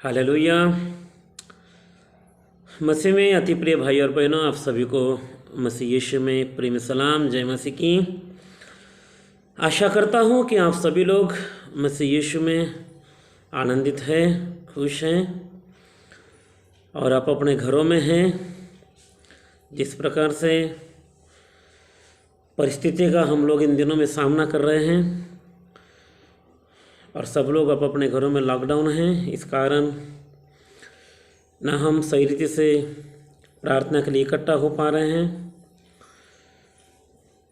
Hallelujah. मसीह में अति प्रिय भाई और बहनों, आप सभी को मसीह यीशु में प्रेम सलाम, जय मसीह की। आशा करता हूँ कि आप सभी लोग मसीह यीशु में आनंदित हैं, खुश हैं और आप अपने घरों में हैं। जिस प्रकार से परिस्थिति का हम लोग इन दिनों में सामना कर रहे हैं और सब लोग अब अपने घरों में लॉकडाउन हैं, इस कारण ना हम सही रीति से प्रार्थना के लिए इकट्ठा हो पा रहे हैं।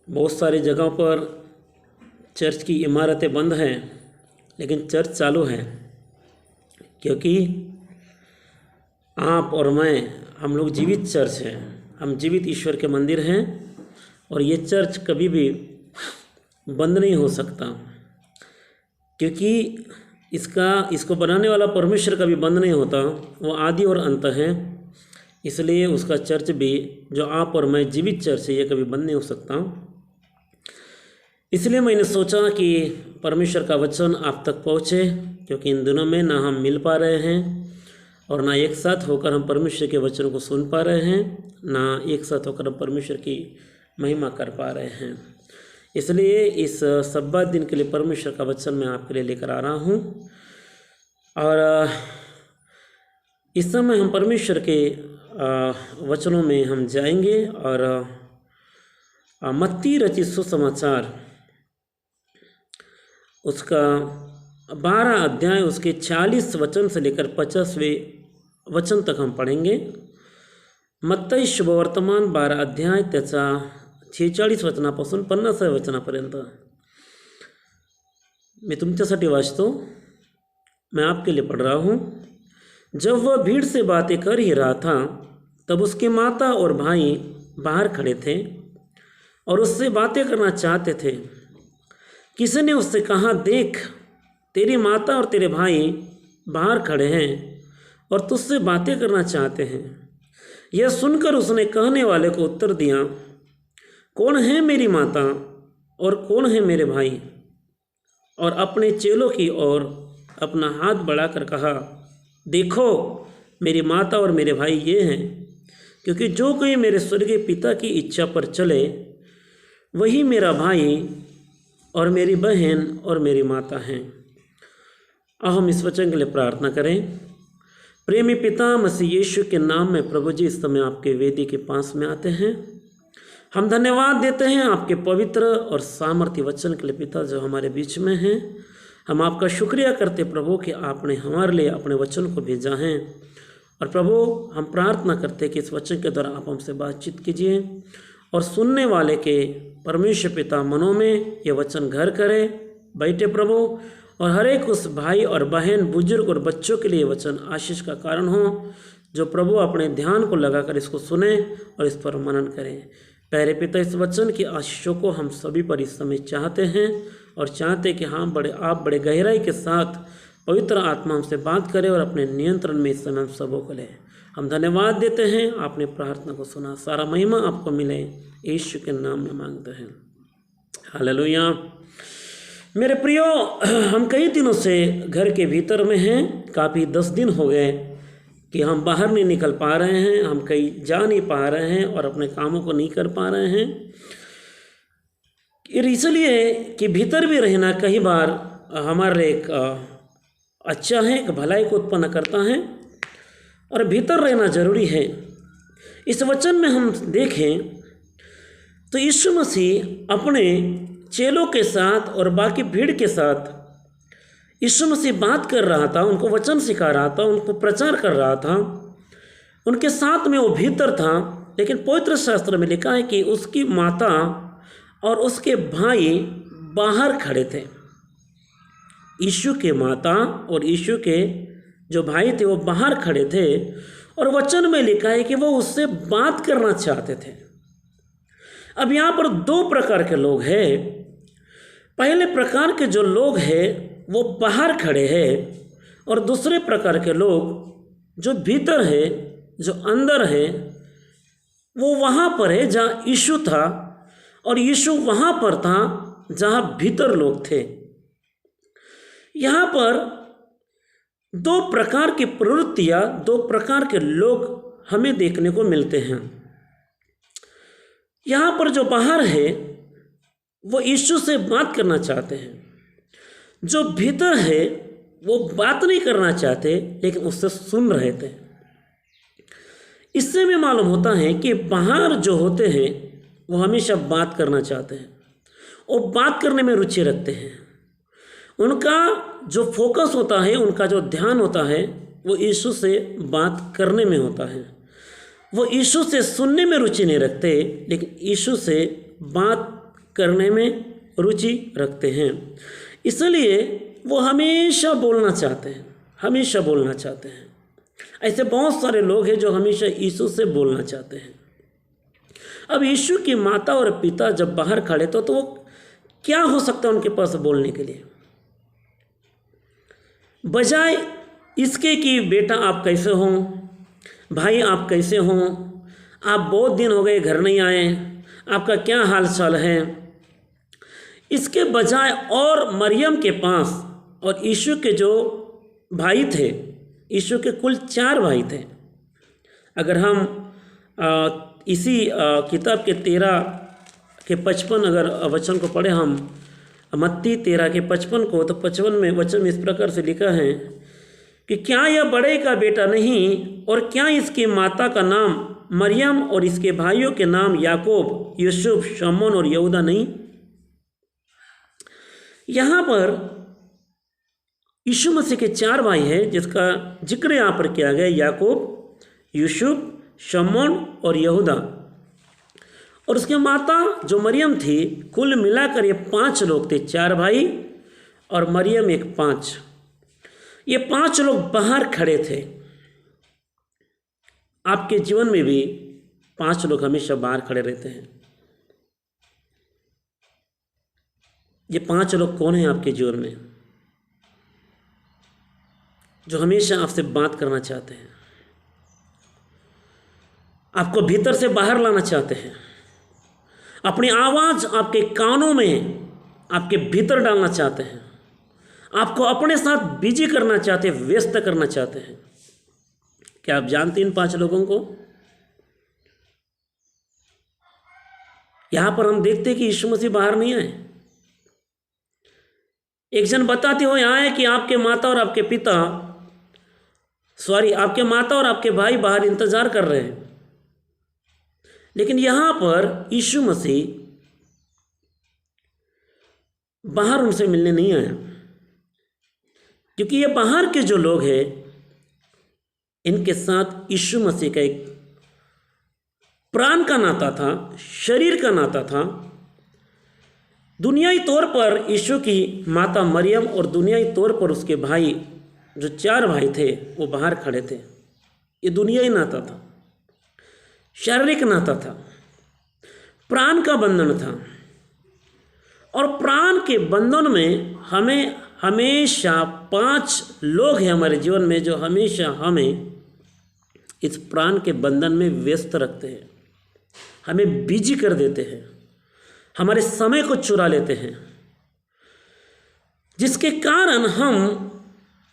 बहुत सारी जगहों पर चर्च की इमारतें बंद हैं, लेकिन चर्च चालू है, क्योंकि आप और मैं, हम लोग जीवित चर्च हैं, हम जीवित ईश्वर के मंदिर हैं और ये चर्च कभी भी बंद नहीं हो सकता, क्योंकि इसको बनाने वाला परमेश्वर कभी बंद नहीं होता, वो आदि और अंत है। इसलिए उसका चर्च भी, जो आप और मैं जीवित चर्च है, ये कभी बंद नहीं हो सकता। इसलिए मैंने सोचा कि परमेश्वर का वचन आप तक पहुँचे, क्योंकि इन दिनों में ना हम मिल पा रहे हैं और ना एक साथ होकर हम परमेश्वर के वचन को सुन पा रहे हैं, ना एक साथ होकर हम परमेश्वर की महिमा कर पा रहे हैं। इसलिए इस सब्बात दिन के लिए परमेश्वर का वचन मैं आपके लिए लेकर आ रहा हूँ और इस समय हम परमेश्वर के वचनों में हम जाएंगे और मत्ती रचित सुसमाचार उसका 12 अध्याय उसके 40 वचन से लेकर 50वें वचन तक हम पढ़ेंगे। मत्ती शुभवर्तमान 12 अध्याय त्याचा 46 वचनापासून 50व्या वचनापर्यंत मी तुमच्यासाठी वाचतो। मैं आपके लिए पढ़ रहा हूँ। जब वह भीड़ से बातें कर ही रहा था, तब उसकी माता और भाई बाहर खड़े थे और उससे बातें करना चाहते थे। किसी ने उससे कहा, देख, तेरी माता और तेरे भाई बाहर खड़े हैं और तुझसे बातें करना चाहते हैं। यह सुनकर उसने कहने वाले को उत्तर दिया, कौन है मेरी माता और कौन है मेरे भाई? और अपने चेलों की ओर अपना हाथ बढ़ाकर कहा, देखो, मेरी माता और मेरे भाई ये हैं। क्योंकि जो कोई मेरे स्वर्गीय पिता की इच्छा पर चले, वही मेरा भाई और मेरी बहन और मेरी माता हैं। अब हम इस वचन के लिए प्रार्थना करें। प्रेमी पिता, मसीह यीशु के नाम में प्रभु जी, इस समय आपके वेदी के पास में आते हैं। हम धन्यवाद देते हैं आपके पवित्र और सामर्थ्य वचन के लिए पिता, जो हमारे बीच में हैं। हम आपका शुक्रिया करते प्रभु कि आपने हमारे लिए अपने वचन को भेजा है। और प्रभु, हम प्रार्थना करते कि इस वचन के द्वारा आप हमसे बातचीत कीजिए और सुनने वाले के परमेश्वर पिता मनों में ये वचन घर करे बैठे प्रभु, और हर एक उस भाई और बहन, बुजुर्ग और बच्चों के लिए वचन आशीष का कारण हो, जो प्रभु अपने ध्यान को लगाकर इसको सुने और इस पर मनन करें। प्यारे पिता, इस वचन की आशीषों को हम सभी पर इस समय चाहते हैं और चाहते हैं कि आप बड़े गहराई के साथ पवित्र आत्मा हमसे बात करें और अपने नियंत्रण में इस समय हम सबों को लें। हम धन्यवाद देते हैं, आपने प्रार्थना को सुना। सारा महिमा आपको मिले, यीशु के नाम में मांगते हैं, हालेलुया। मेरे प्रियो, हम कई दिनों से घर के भीतर में हैं। काफ़ी 10 दिन हो गए कि हम बाहर नहीं निकल पा रहे हैं, हम कहीं जा नहीं पा रहे हैं और अपने कामों को नहीं कर पा रहे हैं। इसलिए कि भीतर भी रहना कई बार हमारे एक अच्छा है, एक भलाई को उत्पन्न करता है और भीतर रहना जरूरी है। इस वचन में हम देखें तो यीशु मसीह अपने चेलों के साथ और बाकी भीड़ के साथ यीशु मसीह बात कर रहा था, उनको वचन सिखा रहा था, उनको प्रचार कर रहा था, उनके साथ में वो भीतर था। लेकिन पवित्र शास्त्र में लिखा है कि उसकी माता और उसके भाई बाहर खड़े थे। यीशु के माता और यीशु के जो भाई थे वो बाहर खड़े थे और वचन में लिखा है कि वो उससे बात करना चाहते थे। अब यहाँ पर 2 प्रकार के लोग हैं। पहले प्रकार के जो लोग हैं वो बाहर खड़े हैं और दूसरे प्रकार के लोग जो भीतर है, जो अंदर है, वो वहाँ पर है जहाँ यीशु था और यीशु वहाँ पर था जहाँ भीतर लोग थे। यहाँ पर दो प्रकार की प्रवृत्तियां, दो प्रकार के लोग हमें देखने को मिलते हैं। यहाँ पर जो बाहर है वो यीशु से बात करना चाहते हैं, जो भीतर है वो बात नहीं करना चाहते लेकिन उससे सुन रहे थे। इससे भी मालूम होता है कि बाहर जो होते हैं वो हमेशा बात करना चाहते हैं और बात करने में रुचि रखते हैं। उनका जो फोकस होता है, उनका जो ध्यान होता है वो यीशु से बात करने में होता है। वो यीशु से सुनने में रुचि नहीं रखते लेकिन यीशु से बात करने में रुचि रखते हैं। इसलिए वो हमेशा बोलना चाहते हैं, हमेशा बोलना चाहते हैं। ऐसे बहुत सारे लोग हैं जो हमेशा यीशु से बोलना चाहते हैं। अब यीशु की माता और पिता जब बाहर खड़े तो वो क्या हो सकता है उनके पास बोलने के लिए, बजाय इसके कि बेटा आप कैसे हो, भाई आप कैसे हो, आप बहुत दिन हो गए घर नहीं आए, आपका क्या हाल चाल है। इसके बजाय और मरियम के पास और यीशु के जो भाई थे, यीशु के कुल 4 भाई थे। अगर हम इसी किताब के 13 के 55 अगर वचन को पढ़े, हम मत्ती 13 के 55 को, तो 55 में वचन इस प्रकार से लिखा है कि क्या यह बड़े का बेटा नहीं, और क्या इसकी माता का नाम मरियम और इसके भाइयों के नाम याकूब, यूसुफ, शमौन और यहूदा नहीं। यहाँ पर यीशु मसीह के 4 भाई हैं जिसका जिक्र यहाँ पर किया गया, याकूब, यूसुफ, शमौन और यहूदा, और उसकी माता जो मरियम थी। कुल मिलाकर ये 5 लोग थे, 4 भाई और मरियम एक 5। ये 5 लोग बाहर खड़े थे। आपके जीवन में भी 5 लोग हमेशा बाहर खड़े रहते हैं। ये 5 लोग कौन हैं आपके जीवन में, जो हमेशा आपसे बात करना चाहते हैं, आपको भीतर से बाहर लाना चाहते हैं, अपनी आवाज़ आपके कानों में आपके भीतर डालना चाहते हैं, आपको अपने साथ बिजी करना चाहते हैं, व्यस्त करना चाहते हैं। क्या आप जानते हैं इन 5 लोगों को? यहां पर हम देखते हैं कि यीशु मसीह बाहर नहीं आए। एक जन बताते हो यहाँ है कि आपके माता और आपके भाई बाहर इंतजार कर रहे हैं, लेकिन यहां पर यीशु मसीह बाहर उनसे मिलने नहीं आया, क्योंकि ये बाहर के जो लोग हैं इनके साथ यीशु मसीह का एक प्राण का नाता था, शरीर का नाता था। दुनियाई तौर पर यीशु की माता मरियम और दुनियाई तौर पर उसके भाई जो 4 भाई थे वो बाहर खड़े थे। ये दुनियाई नाता था, शारीरिक नाता था, प्राण का बंधन था। और प्राण के बंधन में हमें हमेशा 5 लोग हैं हमारे जीवन में जो हमेशा हमें इस प्राण के बंधन में व्यस्त रखते हैं, हमें बिजी कर देते हैं, हमारे समय को चुरा लेते हैं, जिसके कारण हम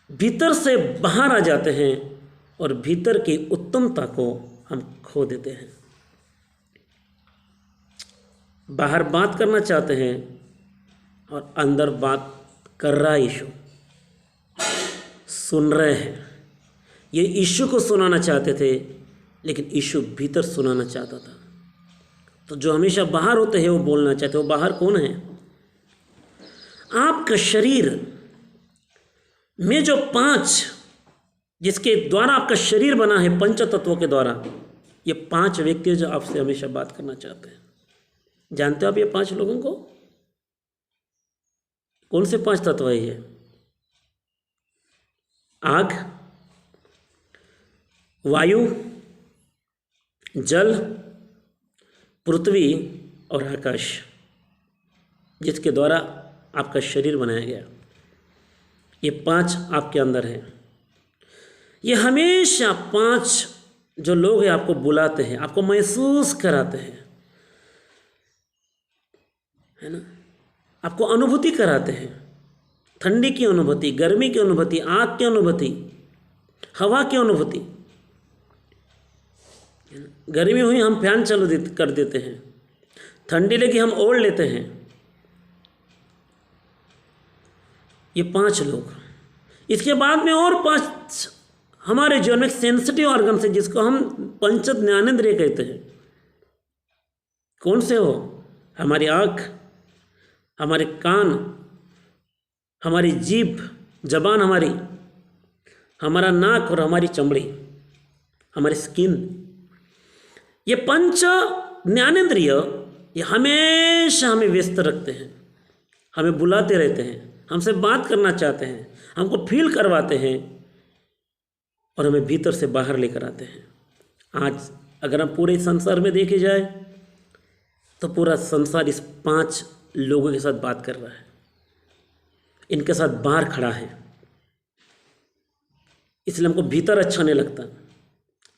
भीतर से बाहर आ जाते हैं और भीतर की उत्तमता को हम खो देते हैं। बाहर बात करना चाहते हैं और अंदर बात कर रहा है यीशु, सुन रहे हैं। ये यीशु को सुनाना चाहते थे लेकिन यीशु भीतर सुनाना चाहता था। तो जो हमेशा बाहर होते हैं वो बोलना चाहते हैं। वो बाहर कौन है? आपका शरीर में जो 5 जिसके द्वारा आपका शरीर बना है, पंच तत्वों के द्वारा, ये 5 व्यक्ति जो आपसे हमेशा बात करना चाहते हैं। जानते हो आप ये 5 लोगों को? कौन से 5 तत्व है ये? आग, वायु, जल, पृथ्वी और आकाश, जिसके द्वारा आपका शरीर बनाया गया। ये 5 आपके अंदर है। ये हमेशा 5 जो लोग हैं आपको बुलाते हैं, आपको महसूस कराते हैं, है ना, आपको अनुभूति कराते हैं ठंडी की अनुभूति, गर्मी की अनुभूति, आग की अनुभूति, हवा की अनुभूति। गर्मी हुई हम फैन कर देते हैं, ठंडी लगी हम ओढ़ लेते हैं। ये 5 लोग। इसके बाद में और 5 हमारे जीवन में सेंसिटिव ऑर्गन है जिसको हम पंच ज्ञानेंद्रिय कहते हैं। कौन से हो? हमारी आँख, हमारे कान, हमारी जीभ, जबान हमारा नाक और हमारी चमड़ी, हमारी स्किन। ये पंच ज्ञानेंद्रिय ये हमेशा हमें व्यस्त रखते हैं, हमें बुलाते रहते हैं, हमसे बात करना चाहते हैं, हमको फील करवाते हैं और हमें भीतर से बाहर लेकर आते हैं। आज अगर हम पूरे संसार में देखे जाए तो पूरा संसार इस 5 लोगों के साथ बात कर रहा है, इनके साथ बाहर खड़ा है। इसलिए हमको भीतर अच्छा नहीं लगता,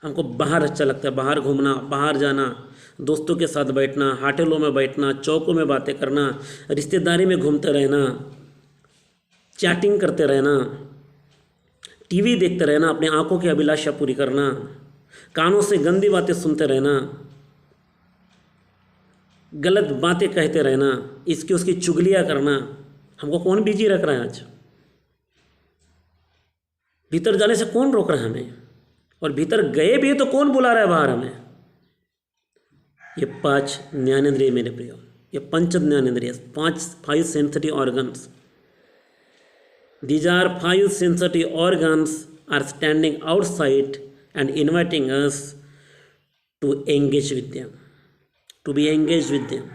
हमको बाहर अच्छा लगता है। बाहर घूमना, बाहर जाना, दोस्तों के साथ बैठना, होटलों में बैठना, चौकों में बातें करना, रिश्तेदारी में घूमते रहना, चैटिंग करते रहना, टीवी देखते रहना, अपनी आंखों की अभिलाषा पूरी करना, कानों से गंदी बातें सुनते रहना, गलत बातें कहते रहना, इसकी उसकी चुगलियाँ करना। हमको कौन बिजी रख रहा है आज? भीतर जाने से कौन रोक रहा है हमें? और भीतर गए भी तो कौन बुला रहा है बाहर हमें? ये 5 ज्ञानेंद्रिय मेरे प्रियो, ये पंच ज्ञानेंद्रिय, 5 sensitive organs. These are 5 sensitive organs are standing outside and inviting us to engage with them, to be engaged with them,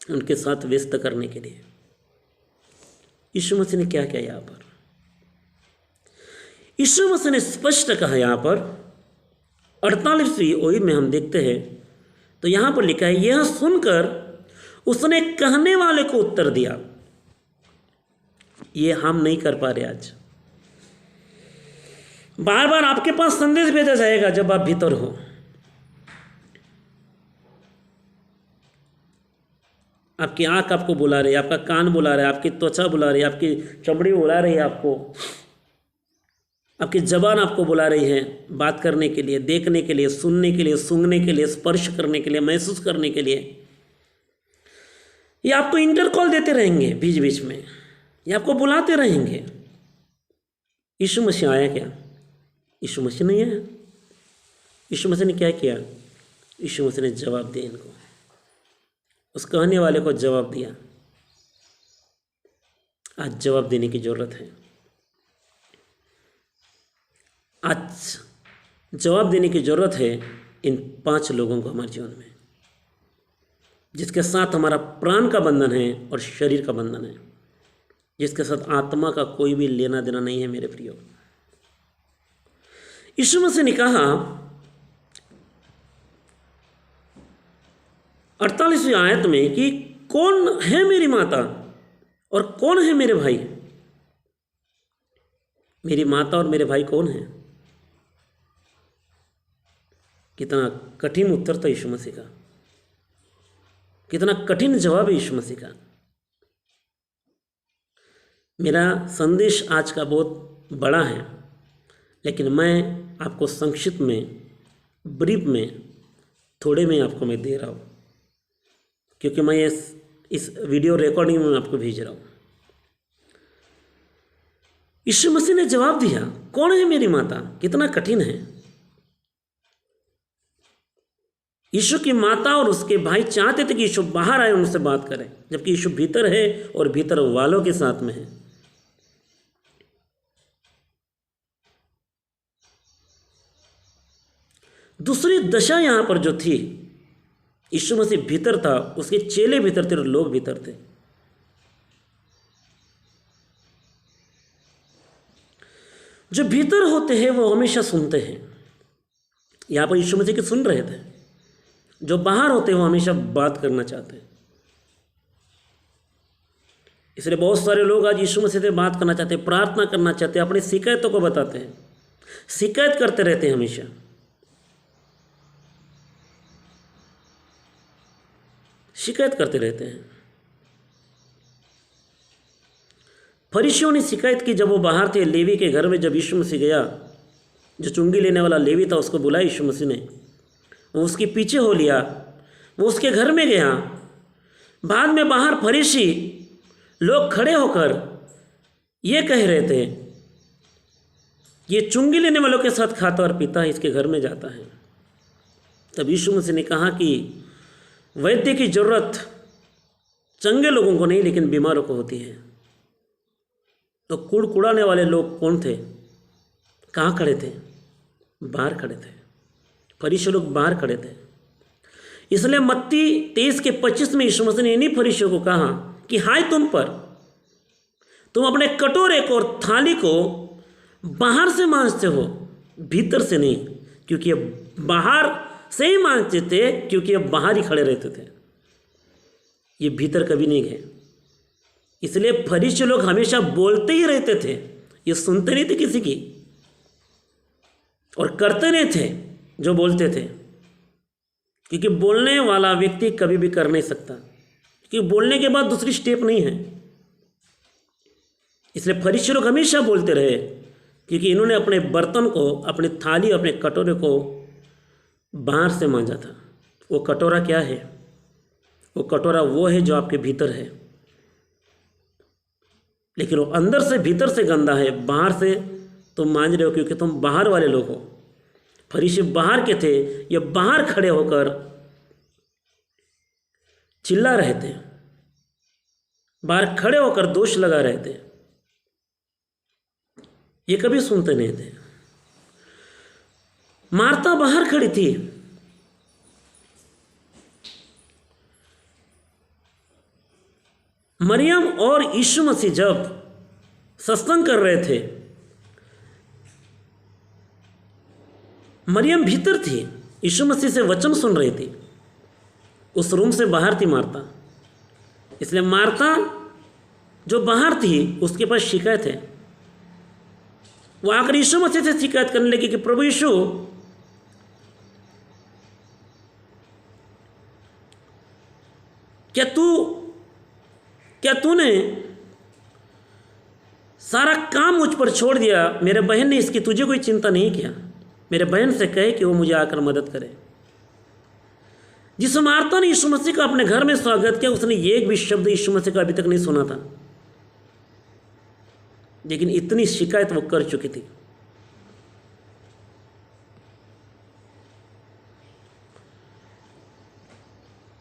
उनके साथ व्यस्त करने के लिए। यीशु मसीह ने क्या किया यहाँ पर? यीशु मसीह ने स्पष्ट कहा यहाँ पर 48वीं ओई में हम देखते हैं तो यहाँ पर लिखा है, यह सुनकर उसने कहने वाले को उत्तर दिया। ये हम नहीं कर पा रहे आज। बार बार आपके पास संदेश भेजा जाएगा जब आप भीतर हो। आपकी आंख आपको बुला रही है, आपका कान बुला रहा है, आपकी त्वचा बुला रही है, आपकी चमड़ी बुला रही है आपको, आपकी जबान आपको बुला रही है बात करने के लिए, देखने के लिए, सुनने के लिए, सूंघने के लिए, स्पर्श करने के लिए, महसूस करने के लिए। ये आपको इंटरकॉल देते रहेंगे बीच बीच में, ये आपको बुलाते रहेंगे। यीशु मसीह आया क्या? यीशु मसीह नहीं आया। यीशु मसीह ने क्या किया? यीशु मसीह ने जवाब दिया इनको, उस कहने वाले को जवाब दिया। आज जवाब देने की जरूरत है। आज जवाब देने की जरूरत है इन 5 लोगों को हमारे जीवन में, जिसके साथ हमारा प्राण का बंधन है और शरीर का बंधन है, जिसके साथ आत्मा का कोई भी लेना देना नहीं है मेरे प्रियो। यीशु मसीह ने कहा 48वीं आयत में कि कौन है मेरी माता और कौन है मेरे भाई? मेरी माता और मेरे भाई कौन है? कितना कठिन उत्तर था यीशु मसीह का, कितना कठिन जवाब है यीशु मसीह का। मेरा संदेश आज का बहुत बड़ा है, लेकिन मैं आपको संक्षिप्त में, ब्रीफ में, थोड़े में आपको मैं दे रहा हूँ, क्योंकि मैं इस वीडियो रिकॉर्डिंग में आपको भेज रहा हूँ। यीशु मसीह ने जवाब दिया, कौन है मेरी माता? कितना कठिन है। यीशु की माता और उसके भाई चाहते थे कि यीशु बाहर आए, उनसे बात करें, जबकि यीशु भीतर है और भीतर वालों के साथ में है। दूसरी दशा यहां पर जो थी, यीशु मसीह भीतर था, उसके चेले भीतर थे और लोग भीतर थे। जो भीतर होते हैं वो हमेशा सुनते हैं। यहां पर यीशु मसीह के सुन रहे थे। जो बाहर होते हैं वो हमेशा बात करना चाहते हैं। इसलिए बहुत सारे लोग आज यीशु मसीह से बात करना चाहते हैं, प्रार्थना करना चाहते हैं, अपनी शिकायतों को बताते हैं, शिकायत करते रहते हैं, हमेशा शिकायत करते रहते हैं। फरीसियों ने शिकायत की जब वो बाहर थे लेवी के घर में। जब यीशु मसीह गया, जो चुंगी लेने वाला लेवी था उसको बुलाया यीशु मसीह ने, वो उसके पीछे हो लिया, वो उसके घर में गया। बाद में बाहर फरीसी लोग खड़े होकर ये कह रहे थे, ये चुंगी लेने वालों के साथ खाता और पीता है, इसके घर में जाता है। तब यीशु मसीह ने कहा कि वैद्य की जरूरत चंगे लोगों को नहीं लेकिन बीमारों को होती है। तो कुड़कुड़ाने वाले लोग कौन थे? कहाँ खड़े थे? बाहर खड़े थे। फरीसी लोग बाहर खड़े थे। इसलिए मत्ती 23:25 में यीशु मसीह ने इन्हीं फरीसियों को कहा कि हाय तुम पर, तुम अपने कटोरे को और थाली को बाहर से मांजते हो, भीतर से नहीं, क्योंकि ये बाहर से ही मांजते थे, क्योंकि ये बाहर ही खड़े रहते थे, ये भीतर कभी नहीं गए। इसलिए फरीसी लोग हमेशा बोलते ही रहते थे, ये सुनते नहीं थे किसी की और करते नहीं थे जो बोलते थे, क्योंकि बोलने वाला व्यक्ति कभी भी कर नहीं सकता, क्योंकि बोलने के बाद दूसरी स्टेप नहीं है। इसलिए फरीसी लोग हमेशा बोलते रहे, क्योंकि इन्होंने अपने बर्तन को, अपनी थाली, अपने कटोरे को बाहर से मांजा था। वो कटोरा क्या है? वो कटोरा वो है जो आपके भीतर है, लेकिन वो अंदर से भीतर से गंदा है। बाहर से तुम मांज रहे हो क्योंकि तुम बाहर वाले लोग हो। फरीसी बाहर के थे, ये बाहर खड़े होकर चिल्ला रहे थे, बाहर खड़े होकर दोष लगा रहे थे, ये कभी सुनते नहीं थे। मार्था बाहर खड़ी थी, मरियम और यीशु मसीह जब सत्संग कर रहे थे, मरियम भीतर थी, यीशु मसीह से वचन सुन रही थी, उस रूम से बाहर थी मार्था। इसलिए मार्था जो बाहर थी उसके पास शिकायत है। वो आकर यीशु मसीह से शिकायत करने लगी कि प्रभु यीशु, क्या तूने सारा काम मुझ पर छोड़ दिया? मेरे बहन ने इसकी तुझे कोई चिंता नहीं किया? मेरे बहन से कहे कि वो मुझे आकर मदद करे। जिस मार्था ने यीशु मसीह का अपने घर में स्वागत किया, उसने एक भी शब्द यीशु मसीह का अभी तक नहीं सुना था, लेकिन इतनी शिकायत वो कर चुकी थी।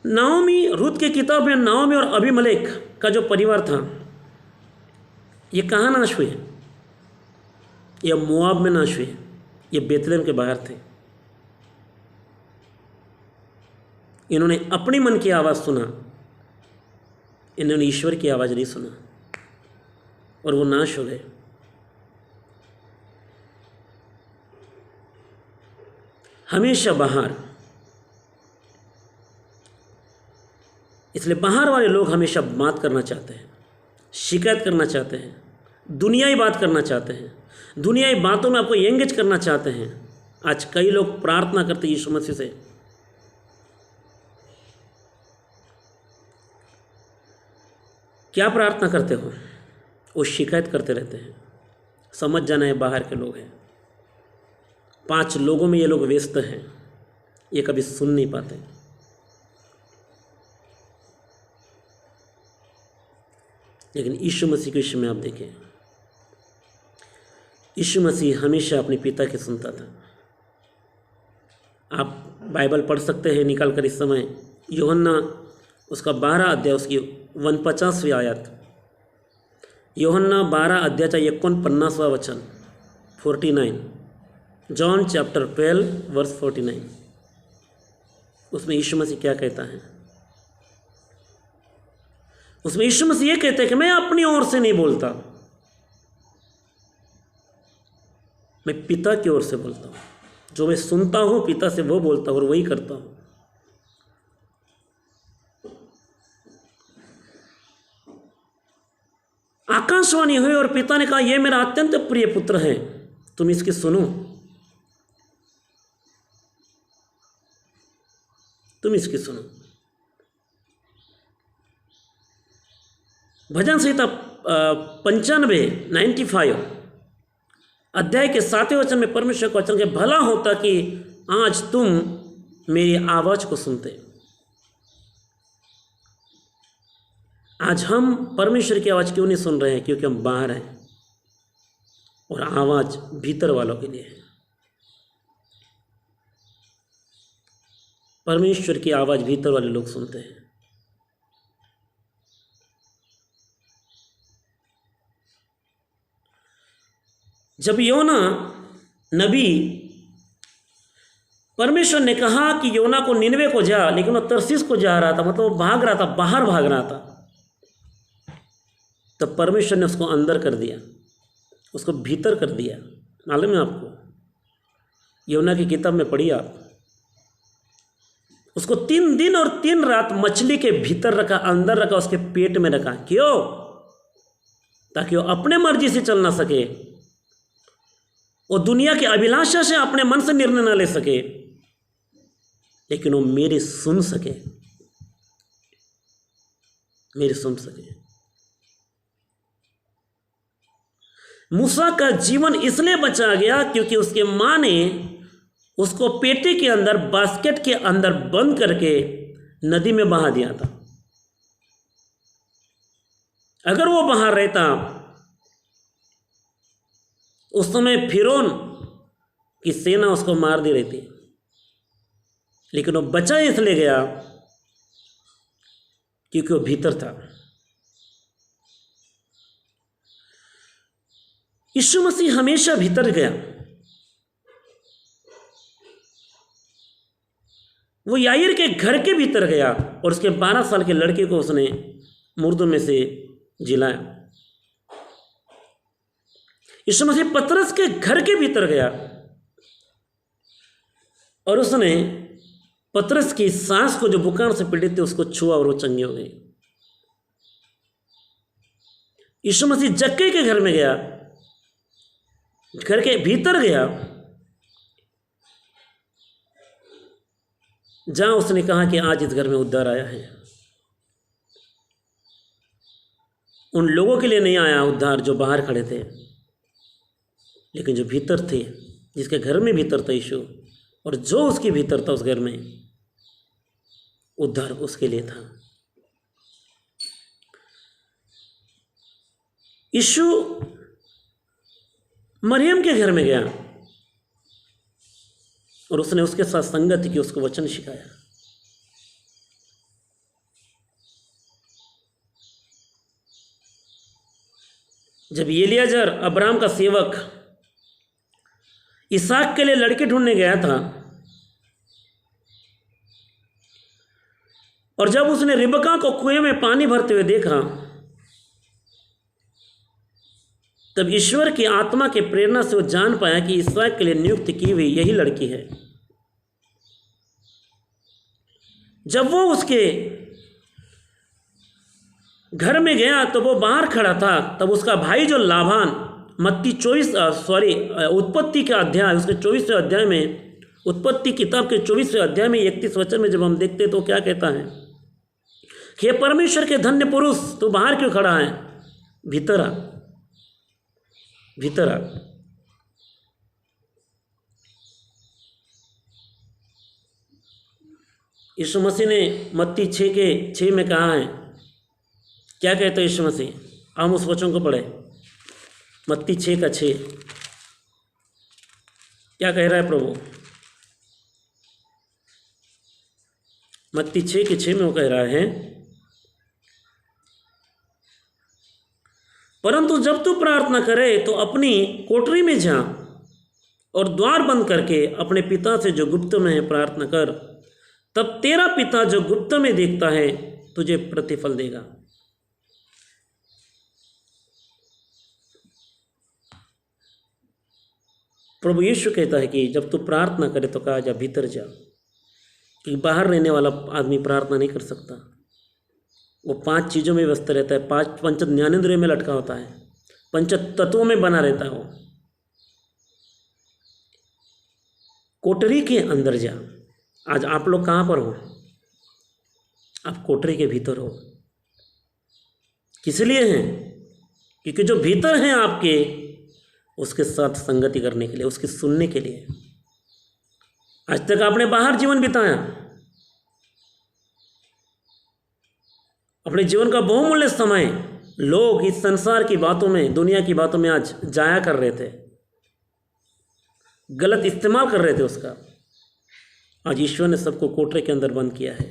नाओमी, रूत की किताब में नाओमी और अबीमेलेक का जो परिवार था, ये कहाँ नाश हुए? ये मोआब में नाश हुए। ये बेतलेहम के बाहर थे। इन्होंने अपनी मन की आवाज़ सुना, इन्होंने ईश्वर की आवाज़ नहीं सुना और वो नाश हो गए। हमेशा बाहर, इसलिए बाहर वाले लोग हमेशा बात करना चाहते हैं, शिकायत करना चाहते हैं, दुनियाई बात करना चाहते हैं, दुनियाई बातों में आपको एंगेज करना चाहते हैं। आज कई लोग प्रार्थना करते यीशु मसीह से, क्या प्रार्थना करते हो? वो शिकायत करते रहते हैं। समझ जाना है बाहर के लोग हैं, 5 लोगों में ये लोग व्यस्त हैं, ये कभी सुन नहीं पाते। लेकिन यीशु मसीह के विषय में आप देखें, यीशु मसीह हमेशा अपने पिता की सुनता था। आप बाइबल पढ़ सकते हैं निकाल कर इस समय, यूहन्ना उसका 12 अध्याय, उसकी 49वीं आयत, यूहन्ना 12 अध्यायचा 49वां वचन, 49, जॉन चैप्टर 12 वर्स 49। उसमें यीशु मसीह क्या कहता है? उसमें यीशु मसीह ये कहते हैं कि मैं अपनी ओर से नहीं बोलता, मैं पिता की ओर से बोलता हूँ। जो मैं सुनता हूँ पिता से वो बोलता हूँ और वही करता हूँ। आकाशवाणी हुई और पिता ने कहा, यह मेरा अत्यंत प्रिय पुत्र है, तुम इसकी सुनो, तुम इसकी सुनो। भजन संहिता 95 अध्याय के 7वें वचन में परमेश्वर का वचन के भला होता कि आज तुम मेरी आवाज़ को सुनते। आज हम परमेश्वर की आवाज़ क्यों नहीं सुन रहे हैं? क्योंकि हम बाहर हैं और आवाज़ भीतर वालों के लिए है। परमेश्वर की आवाज़ भीतर वाले लोग सुनते हैं। जब योना नबी, परमेश्वर ने कहा कि योना को निनवे को जा, लेकिन वो तरसीस को जा रहा था, मतलब वो भाग रहा था, बाहर भाग रहा था, तब परमेश्वर ने उसको अंदर कर दिया, उसको भीतर कर दिया। मालूम है आपको? योना की किताब में पढ़िए आप। उसको 3 दिन और 3 रात मछली के भीतर रखा, अंदर रखा, उसके पेट में रखा। क्यों? ताकि वो अपने मर्जी से चल ना सके, वो दुनिया की अभिलाषा से अपने मन से निर्णय ना ले सके, लेकिन वो मेरे सुन सके, मेरे सुन सके। मूसा का जीवन इसलिए बचा गया क्योंकि उसके मां ने उसको पेटे के अंदर, बास्केट के अंदर बंद करके नदी में बहा दिया था। अगर वो बाहर रहता, उस समय फिरौन की सेना उसको मार दी रहती, लेकिन वो बचा इसलिए गया क्योंकि वो भीतर था। यीशु मसीह हमेशा भीतर गया। वो याईर के घर के भीतर गया और उसके 12 साल के लड़के को उसने मुर्दों में से जिलाया। यीशु मसीह पतरस के घर के भीतर गया और उसने पतरस की सांस को, जो बुखार से पीड़ित थे, उसको छुआ और वो चंगी हो गई। यीशु मसीह जक्कई के घर में गया, घर के भीतर गया, जहां उसने कहा कि आज इस घर में उद्धार आया है। उन लोगों के लिए नहीं आया उद्धार जो बाहर खड़े थे, लेकिन जो भीतर थे, जिसके घर में भीतर था यीशु, और जो उसके भीतर था उस घर में, उद्धार उसके लिए था। यीशु मरियम के घर में गया और उसने उसके साथ संगत की, उसको वचन सिखाया। जब एलियाजर, अब्राहम का सेवक, इसहाक के लिए लड़के ढूंढने गया था और जब उसने रिबका को कुएं में पानी भरते हुए देखा, तब ईश्वर की आत्मा के प्रेरणा से वो जान पाया कि इसहाक के लिए नियुक्त की हुई यही लड़की है। जब वो उसके घर में गया तो वो बाहर खड़ा था, तब उसका भाई जो लाभान, उत्पत्ति का अध्याय, उसके 24वें अध्याय में, उत्पत्ति किताब के 24वें अध्याय में 31 वचन में जब हम देखते तो क्या कहता है कि हे परमेश्वर के धन्य पुरुष, तू बाहर क्यों खड़ा है? भीतर आ, भीतर आ। यीशु मसीह ने मत्ती 6:6 में कहा है, क्या कहते हैं यीशु मसीह? हम उस वचन को पढ़े, मत्ती 6:6 क्या कह रहा है प्रभु? मत्ती 6:6 में वो कह रहा है, परंतु जब तू प्रार्थना करे तो अपनी कोठरी में जा और द्वार बंद करके अपने पिता से जो गुप्त में है प्रार्थना कर, तब तेरा पिता जो गुप्त में देखता है तुझे प्रतिफल देगा। प्रभु यीशु कहता है कि जब तू प्रार्थना करे तो कहा जा भीतर जा, कि बाहर रहने वाला आदमी प्रार्थना नहीं कर सकता। वो 5 चीज़ों में व्यस्त रहता है, 5 पंच ज्ञानेंद्रियों में लटका होता है, 5 तत्वों में बना रहता है। वो कोठरी के अंदर जा। आज आप लोग कहाँ पर हो? आप कोठरी के भीतर हो। किस लिए हैं? क्योंकि जो भीतर हैं आपके, उसके साथ संगति करने के लिए, उसकी सुनने के लिए। आज तक आपने बाहर जीवन बिताया, अपने जीवन का बहुमूल्य समय लोग इस संसार की बातों में, दुनिया की बातों में आज जाया कर रहे थे, गलत इस्तेमाल कर रहे थे उसका। आज ईश्वर ने सबको कोठरे के अंदर बंद किया है,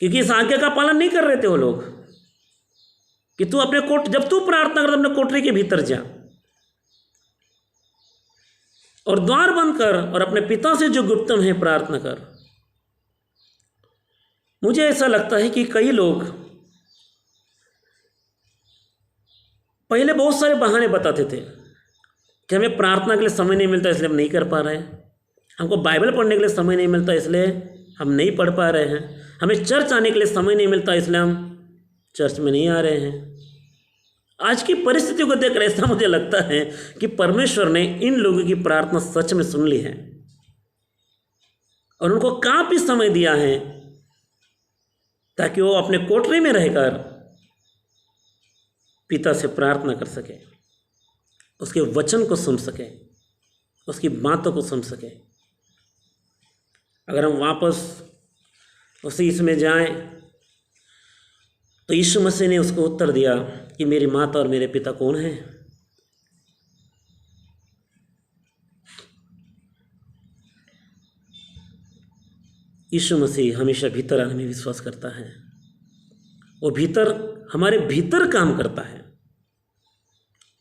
क्योंकि इस आज्ञा का पालन नहीं कर रहे थे वो लोग कि तू अपने जब तू प्रार्थना कर अपने कोठरी के भीतर जा और द्वार बंद कर और अपने पिता से जो गुप्तम है प्रार्थना कर। मुझे ऐसा लगता है कि कई लोग पहले बहुत सारे बहाने बताते थे कि हमें प्रार्थना के लिए समय नहीं मिलता इसलिए हम नहीं कर पा रहे हैं, हमको बाइबल पढ़ने के लिए समय नहीं मिलता इसलिए हम नहीं पढ़ पा रहे हैं, हमें चर्च आने के लिए समय नहीं मिलता इसलिए हम चर्च में नहीं आ रहे हैं। आज की परिस्थितियों को देखकर ऐसा मुझे लगता है कि परमेश्वर ने इन लोगों की प्रार्थना सच में सुन ली है और उनको काफी समय दिया है ताकि वो अपने कोठरी में रहकर पिता से प्रार्थना कर सके, उसके वचन को सुन सके, उसकी बातों को सुन सके। अगर हम वापस उसी इसमें जाएं तो यीशु मसीह ने उसको उत्तर दिया कि मेरी माता और मेरे पिता कौन हैं। यीशु मसीह हमेशा भीतर आने में विश्वास करता है, वो भीतर हमारे भीतर काम करता है।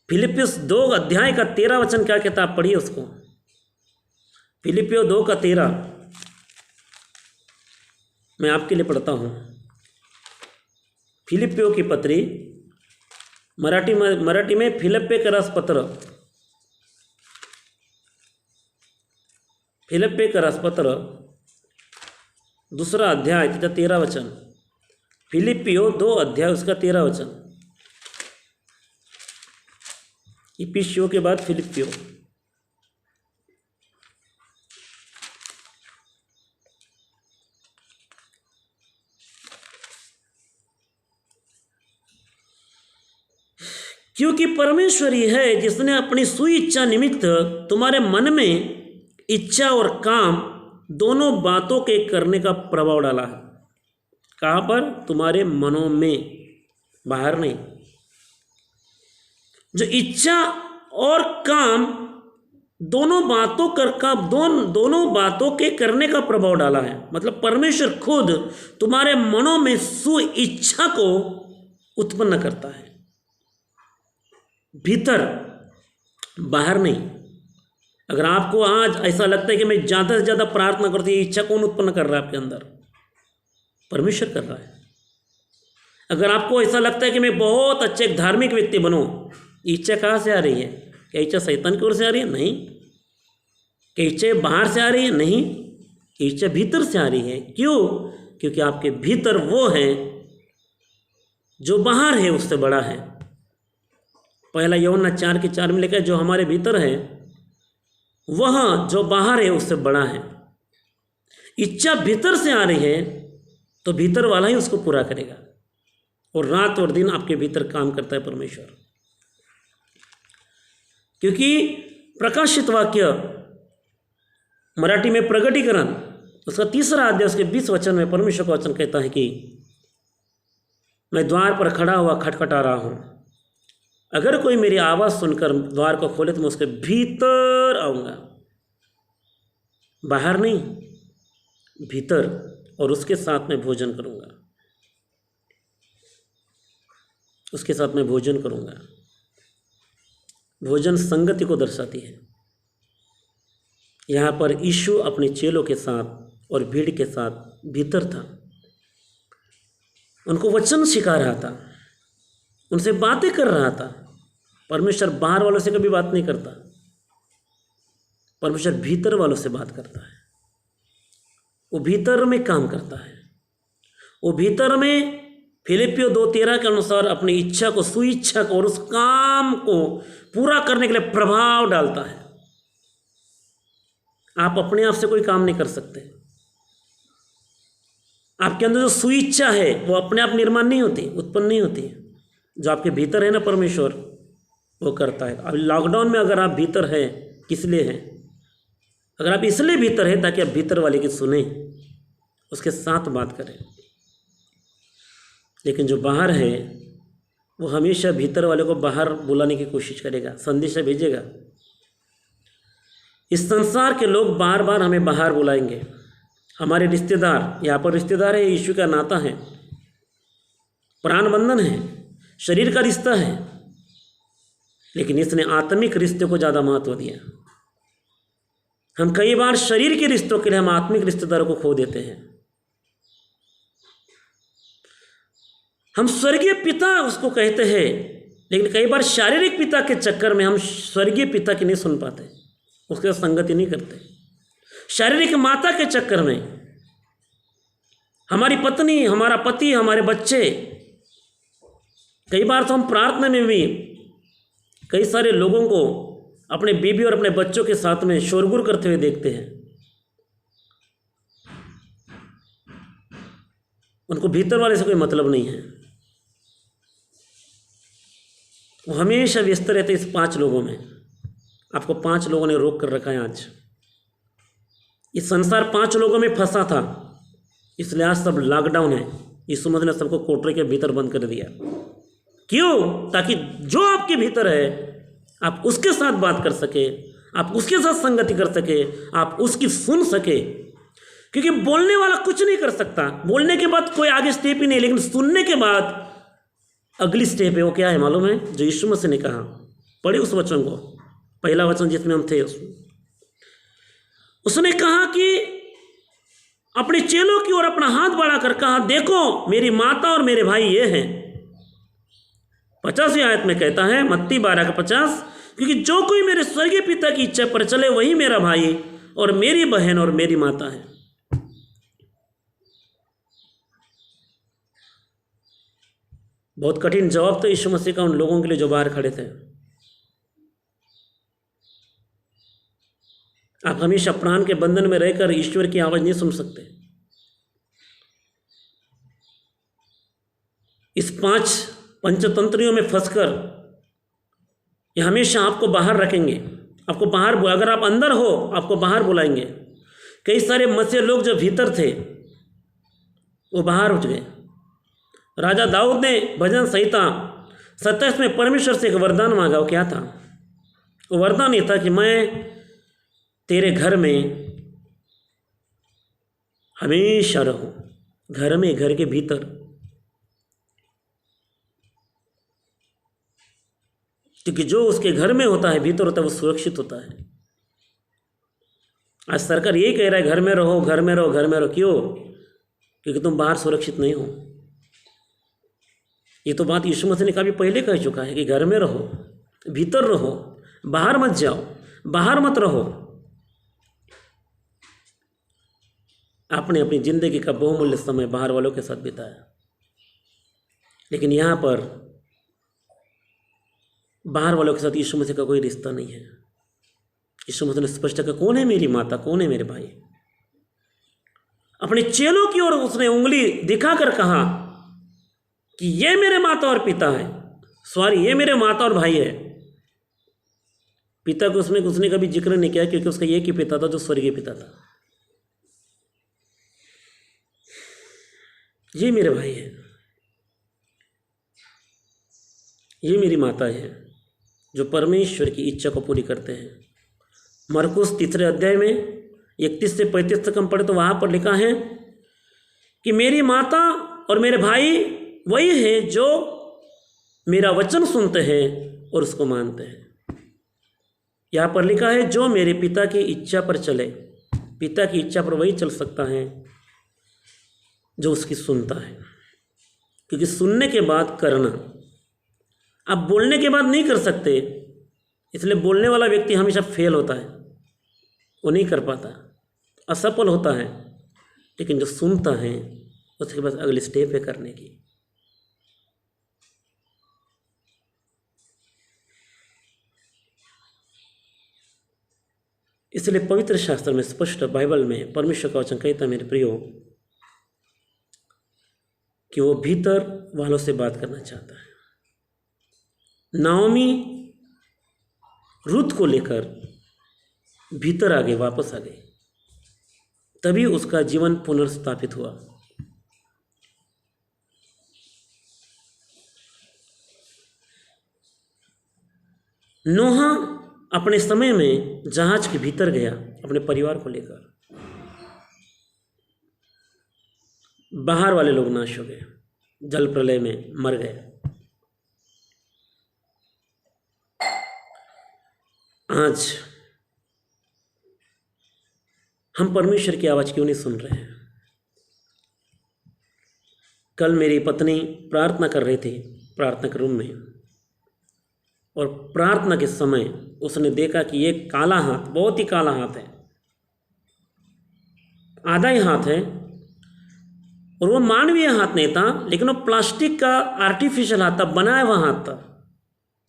फिलिपियोस 2 अध्याय का 13 वचन क्या कहता, आप पढ़िए उसको। फिलिपियो 2 का 13 मैं आपके लिए पढ़ता हूँ। फिलिपियो की पत्री, मराठी में फिलिप्पे का रसपत्र, फिलिप्पे का रसपत्र 2 अध्याय त्याचा 13 वचन। फिलिपियो 2 अध्याय उसका 13 वचन। इफिसियों के बाद फिलिपियो। क्योंकि परमेश्वर ही है जिसने अपनी सुई इच्छा निमित्त तुम्हारे मन में इच्छा और काम दोनों बातों के करने का प्रभाव डाला है। कहाँ पर? तुम्हारे मनों में, बाहर नहीं। जो इच्छा और काम दोनों बातों के करने का प्रभाव डाला है, मतलब परमेश्वर खुद तुम्हारे मनों में सु इच्छा को उत्पन्न करता है, भीतर, बाहर नहीं। अगर आपको आज ऐसा लगता है कि मैं ज़्यादा से ज़्यादा प्रार्थना करती हूँ, इच्छा कौन उत्पन्न कर रहा है आपके अंदर? परमेश्वर कर रहा है। अगर आपको ऐसा लगता है कि मैं बहुत अच्छे एक धार्मिक व्यक्ति बनूं, इच्छा कहाँ से आ रही है? क्या इच्छा शैतान की ओर से आ रही है? नहीं। क्या इच्छा बाहर से आ रही है? नहीं। इच्छा भीतर से आ रही है। क्यों? क्योंकि आपके भीतर वो है जो बाहर है उससे बड़ा है। पहला यूहन्ना 4:4 में लिखा है, जो हमारे भीतर है वह जो बाहर है उससे बड़ा है। इच्छा भीतर से आ रही है तो भीतर वाला ही उसको पूरा करेगा, और रात और दिन आपके भीतर काम करता है परमेश्वर। क्योंकि प्रकाशित वाक्य, मराठी में प्रगटीकरण, उसका 3 अध्याय उसके 20 वचन में परमेश्वर का वचन कहता है कि मैं द्वार पर खड़ा हुआ खटखटा रहा हूँ, अगर कोई मेरी आवाज़ सुनकर द्वार को खोले तो मैं उसके भीतर आऊँगा, बाहर नहीं, भीतर, और उसके साथ में भोजन करूँगा, उसके साथ में भोजन करूँगा। भोजन संगति को दर्शाती है। यहाँ पर यीशु अपने चेलों के साथ और भीड़ के साथ भीतर था, उनको वचन सिखा रहा था, उनसे बातें कर रहा था। परमेश्वर बाहर वालों से कभी बात नहीं करता, परमेश्वर भीतर वालों से बात करता है। वो भीतर में काम करता है। वो भीतर में फिलिपियो 2:13 के अनुसार अपनी इच्छा को, सुइच्छा को और उस काम को पूरा करने के लिए प्रभाव डालता है। आप अपने आप से कोई काम नहीं कर सकते। आपके अंदर जो सुइच्छा है वो अपने आप निर्माण नहीं होती, उत्पन्न नहीं होती। जो आपके भीतर है ना परमेश्वर, वो करता है। अब लॉकडाउन में अगर आप भीतर हैं, किस लिए हैं? अगर आप इसलिए भीतर हैं ताकि आप भीतर वाले की सुने, उसके साथ बात करें। लेकिन जो बाहर है वो हमेशा भीतर वाले को बाहर बुलाने की कोशिश करेगा, संदेशा भेजेगा। इस संसार के लोग बार बार हमें बाहर बुलाएंगे। हमारे रिश्तेदार, यहाँ पर रिश्तेदार है, यीशु का नाता है, प्राण बंधन है, शरीर का रिश्ता है, लेकिन इसने आत्मिक रिश्ते को ज़्यादा महत्व दिया। हम कई बार शरीर के रिश्तों के लिए हम आत्मिक रिश्तेदारों को खो देते हैं। हम स्वर्गीय पिता उसको कहते हैं, लेकिन कई बार शारीरिक पिता के चक्कर में हम स्वर्गीय पिता की नहीं सुन पाते, उसके साथ संगति नहीं करते। शारीरिक माता के चक्कर में हमारी पत्नी, हमारा पति, हमारे बच्चे, कई बार तो हम प्रार्थना में भी कई सारे लोगों को अपने बीवी और अपने बच्चों के साथ में शोरगुल करते हुए देखते हैं। उनको भीतर वाले से कोई मतलब नहीं है, वो हमेशा व्यस्त रहते इस 5 लोगों में। आपको 5 लोगों ने रोक कर रखा है। आज ये संसार 5 लोगों में फंसा था, इसलिए आज सब लॉकडाउन है। यीशु मसीह ने सबको कोठरी के भीतर बंद कर दिया। क्यों? ताकि जो आपके भीतर है आप उसके साथ बात कर सके, आप उसके साथ संगति कर सके, आप उसकी सुन सके। क्योंकि बोलने वाला कुछ नहीं कर सकता, बोलने के बाद कोई आगे स्टेप ही नहीं, लेकिन सुनने के बाद अगली स्टेप है। वो क्या है मालूम है? जो यीशु मसीह ने कहा, पढ़े उस वचन को, पहला वचन जिसमें हम थे, उसने कहा कि अपने चेलों की ओर अपना हाथ बढ़ाकर कहा, देखो मेरी माता और मेरे भाई ये हैं। 50वीं आयत में कहता है, मत्ती 12:50, क्योंकि जो कोई मेरे स्वर्गीय पिता की इच्छा पर चले वही मेरा भाई और मेरी बहन और मेरी माता है। बहुत कठिन जवाब था यीशु मसीह का उन लोगों के लिए जो बाहर खड़े थे। आप हमेशा प्राण के बंधन में रहकर ईश्वर की आवाज नहीं सुन सकते। इस 5 पंचतंत्रियों में फंसकर ये हमेशा आपको बाहर रखेंगे, आपको बाहर, अगर आप अंदर हो आपको बाहर बुलाएंगे। कई सारे मसीह लोग जो भीतर थे वो बाहर उठ गए। राजा दाऊद ने भजन संहिता 27 में परमेश्वर से एक वरदान मांगा। वो क्या था? वो वरदान ये था कि मैं तेरे घर में हमेशा रहूं, घर में, घर के भीतर। क्योंकि जो उसके घर में होता है, भीतर होता है, वो सुरक्षित होता है। आज सरकार यही कह रहा है, घर में रहो, घर में रहो, घर में रहो। क्यों? क्योंकि तुम बाहर सुरक्षित नहीं हो। ये तो बात यीशु मसीह ने कभी पहले कह चुका है कि घर में रहो, भीतर रहो, बाहर मत जाओ, बाहर मत रहो। आपने अपनी जिंदगी का बहुमूल्य समय बाहर वालों के साथ बिताया, लेकिन यहाँ पर बाहर वालों के साथ यीशु मसीह का कोई रिश्ता नहीं है। यीशु मसीह ने स्पष्ट कहा, कौन है मेरी माता, कौन है मेरे भाई? अपने चेलों की ओर उसने उंगली दिखाकर कहा कि ये मेरे माता और पिता है, सॉरी ये मेरे माता और भाई है। पिता को उसने कभी जिक्र नहीं किया, क्योंकि उसका एक ही पिता था जो स्वर्गीय पिता था। ये मेरे भाई है, ये मेरी माता है, जो परमेश्वर की इच्छा को पूरी करते हैं। मरकुस 3 अध्याय में 31 से 35 तक हम पढ़े तो वहाँ पर लिखा है कि मेरी माता और मेरे भाई वही है जो मेरा वचन सुनते हैं और उसको मानते हैं। यहाँ पर लिखा है, जो मेरे पिता की इच्छा पर चले। पिता की इच्छा पर वही चल सकता है जो उसकी सुनता है, क्योंकि सुनने के बाद करना, आप बोलने के बाद नहीं कर सकते। इसलिए बोलने वाला व्यक्ति हमेशा फेल होता है, वो नहीं कर पाता, असफल होता है। लेकिन जो सुनता है उसके पास अगली स्टेप है करने की। इसलिए पवित्र शास्त्र में स्पष्ट, बाइबल में परमेश्वर का वचन कहता है, मेरे प्रियो, कि वो भीतर वालों से बात करना चाहता है। नाओमी रुत को लेकर भीतर आ गई, वापस आ गई, तभी उसका जीवन पुनर्स्थापित हुआ। नोहा अपने समय में जहाज के भीतर गया अपने परिवार को लेकर, बाहर वाले लोग नाश हो गए, जल प्रलय में मर गए। आज हम परमेश्वर की आवाज़ क्यों नहीं सुन रहे हैं? कल मेरी पत्नी प्रार्थना कर रही थी प्रार्थना के रूम में, और प्रार्थना के समय उसने देखा कि ये काला हाथ, बहुत ही काला हाथ है, आधा ही हाथ है, और वो मानवीय हाथ नहीं था, लेकिन वो प्लास्टिक का आर्टिफिशियल हाथ था, बनाया हुआ हाथ था,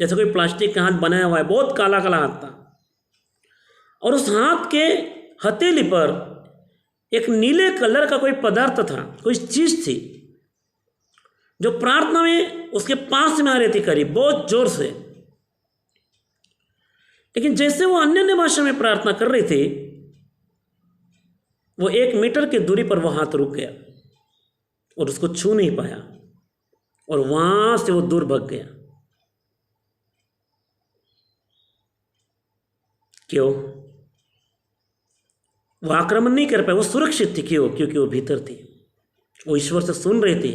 जैसे कोई प्लास्टिक का हाथ बनाया हुआ है, बहुत काला काला हाथ था। और उस हाथ के हथेली पर एक नीले कलर का कोई पदार्थ था, कोई चीज थी, जो प्रार्थना में उसके पास में आ रही थी करीब, बहुत जोर से। लेकिन जैसे वो अन्य भाषा में प्रार्थना कर रही थी, वो 1 मीटर की दूरी पर वो हाथ रुक गया और उसको छू नहीं पाया, और वहां से वो दूर भाग गया। क्यों? वो आक्रमण नहीं कर पाया, वो सुरक्षित थी। क्यों? क्योंकि वो भीतर थी, वो ईश्वर से सुन रही थी,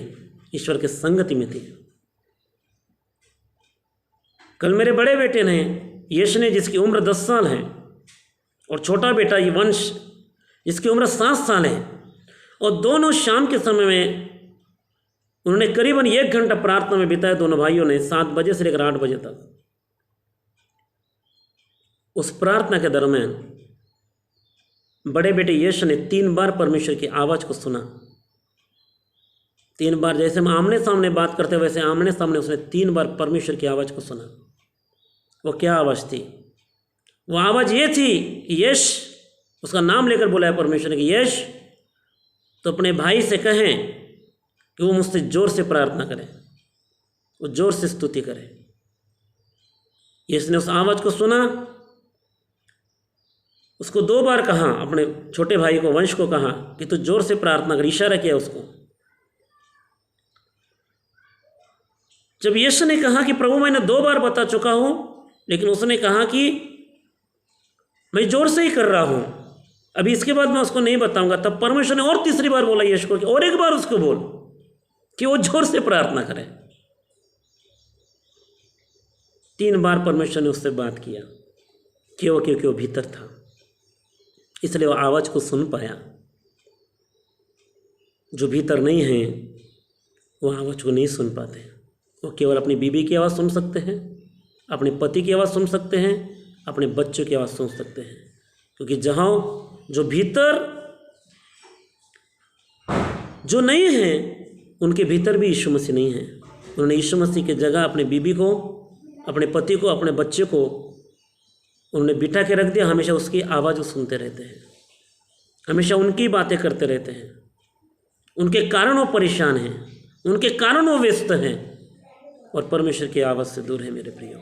ईश्वर के संगति में थी। कल मेरे बड़े बेटे ने, यश ने, जिसकी उम्र 10 साल है, और छोटा बेटा ये वंश जिसकी उम्र 7 साल है, और दोनों शाम के समय में उन्होंने करीबन 1 घंटा प्रार्थना में बिताया, दोनों भाइयों ने, 7 बजे से लेकर 8 बजे तक। उस प्रार्थना के दरमियान बड़े बेटे यश ने 3 बार परमेश्वर की आवाज़ को सुना। 3 बार, जैसे हम आमने सामने बात करते हैं वैसे आमने सामने उसने 3 बार परमेश्वर की आवाज़ को सुना। वो क्या आवाज़ थी? वो आवाज़ ये थी कि यश, उसका नाम लेकर बोला है परमेश्वर ने कि यश, तो अपने भाई से कहें कि वो मुझसे जोर से प्रार्थना करे, वो जोर से स्तुति करे। यश ने उस आवाज़ को सुना, उसको 2 बार कहा, अपने छोटे भाई को, वंश को कहा कि तू जोर से प्रार्थना कर, इशारा किया उसको। जब यश ने कहा कि प्रभु मैंने 2 बार बता चुका हूं, लेकिन उसने कहा कि मैं जोर से ही कर रहा हूं, अभी इसके बाद मैं उसको नहीं बताऊंगा, तब परमेश्वर ने और 3री बार बोला यश को कि और 1 बार उसको बोल कि वो जोर से प्रार्थना करे। 3 बार परमेश्वर ने उससे बात किया। क्यों? क्योंकि वो भीतर था, इसलिए वो आवाज़ को सुन पाया। जो भीतर नहीं है वो आवाज़ को नहीं सुन पाते। वो केवल अपनी बीवी की आवाज़ सुन सकते हैं, अपने पति की आवाज़ सुन सकते हैं, अपने बच्चों की आवाज़ सुन सकते हैं, क्योंकि जहाँ जो भीतर जो नहीं है उनके भीतर भी यीशु मसीह नहीं है। उन्होंने यीशु मसीह की जगह अपने बीवी को, अपने पति को, अपने बच्चे को उन्होंने बिठा के रख दिया। हमेशा उसकी आवाज़ सुनते रहते हैं, हमेशा उनकी बातें करते रहते हैं, उनके कारण वो परेशान हैं, उनके कारण वो व्यस्त हैं, और परमेश्वर की आवाज़ से दूर है। मेरे प्रियो,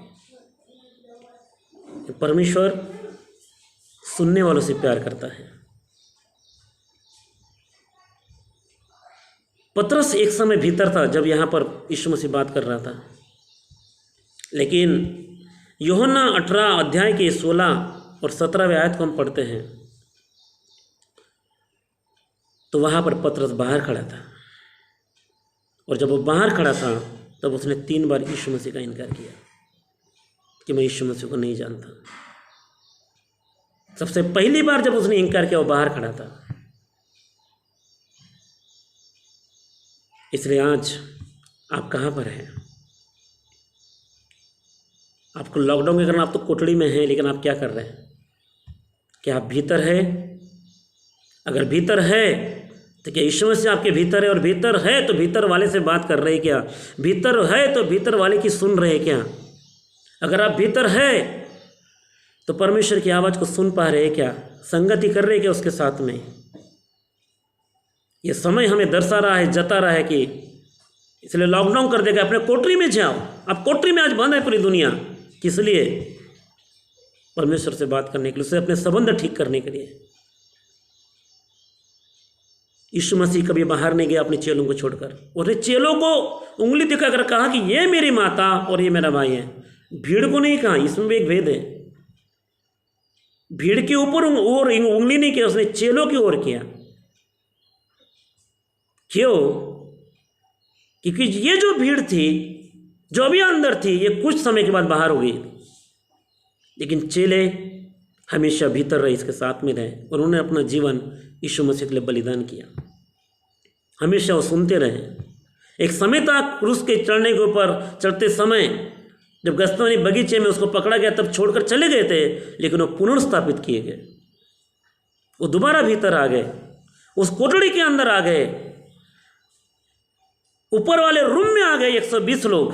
परमेश्वर सुनने वालों से प्यार करता है। पतरस एक समय भीतर था जब यहाँ पर यीशु मसीह बात कर रहा था, लेकिन यूहन्ना 18 अध्याय के 16 और 17वें आयत को हम पढ़ते हैं तो वहाँ पर पतरस बाहर खड़ा था, और जब वो बाहर खड़ा था तब उसने 3 बार यीशु मसीह का इनकार किया कि मैं यीशु मसीह को नहीं जानता। सबसे पहली बार जब उसने इनकार किया वो बाहर खड़ा था। इसलिए आज आप कहाँ पर हैं? आपको लॉकडाउन के कारण आप तो कोठड़ी में हैं, लेकिन आप क्या कर रहे हैं? क्या आप भीतर है? अगर भीतर है तो क्या यीशु मसीह आपके भीतर है? और भीतर है तो भीतर वाले से बात कर रहे क्या? भीतर है तो भीतर वाले की सुन रहे क्या? अगर आप भीतर है तो परमेश्वर की आवाज़ को सुन पा रहे क्या? संगति कर रहे क्या उसके साथ में? ये समय हमें दर्शा रहा है, जता रहा है कि इसलिए लॉकडाउन कर देगा, अपने कोठरी में जाओ। अब कोठरी में आज बंद है पूरी दुनिया, किस लिए? परमेश्वर से बात करने के लिए, उसे अपने संबंध ठीक करने के लिए। यीशु मसीह कभी बाहर नहीं गया अपने चेलों को छोड़कर, और चेलों को उंगली दिखाकर कहा कि ये मेरी माता और ये मेरा भाई है। भीड़ को नहीं कहा, इसमें भी एक भेद है। भीड़ के ऊपर और उंगली नहीं किया, उसने चेलों की ओर किया। क्यों? क्योंकि ये जो भीड़ थी, जो अभी अंदर थी, ये कुछ समय के बाद बाहर हो गई, लेकिन चेले हमेशा भीतर रहे, इसके साथ में रहे, और उन्होंने अपना जीवन यीशु मसीह के लिए बलिदान किया। हमेशा वो सुनते रहे। एक समय तक क्रूस के चढ़ने के ऊपर चढ़ते समय जब गसतमनी बगीचे में उसको पकड़ा गया तब छोड़कर चले गए थे, लेकिन वो पुनर्स्थापित किए गए। वो दोबारा भीतर आ गए, उस कोठरी के अंदर आ गए, ऊपर वाले रूम में आ गए। 120 लोग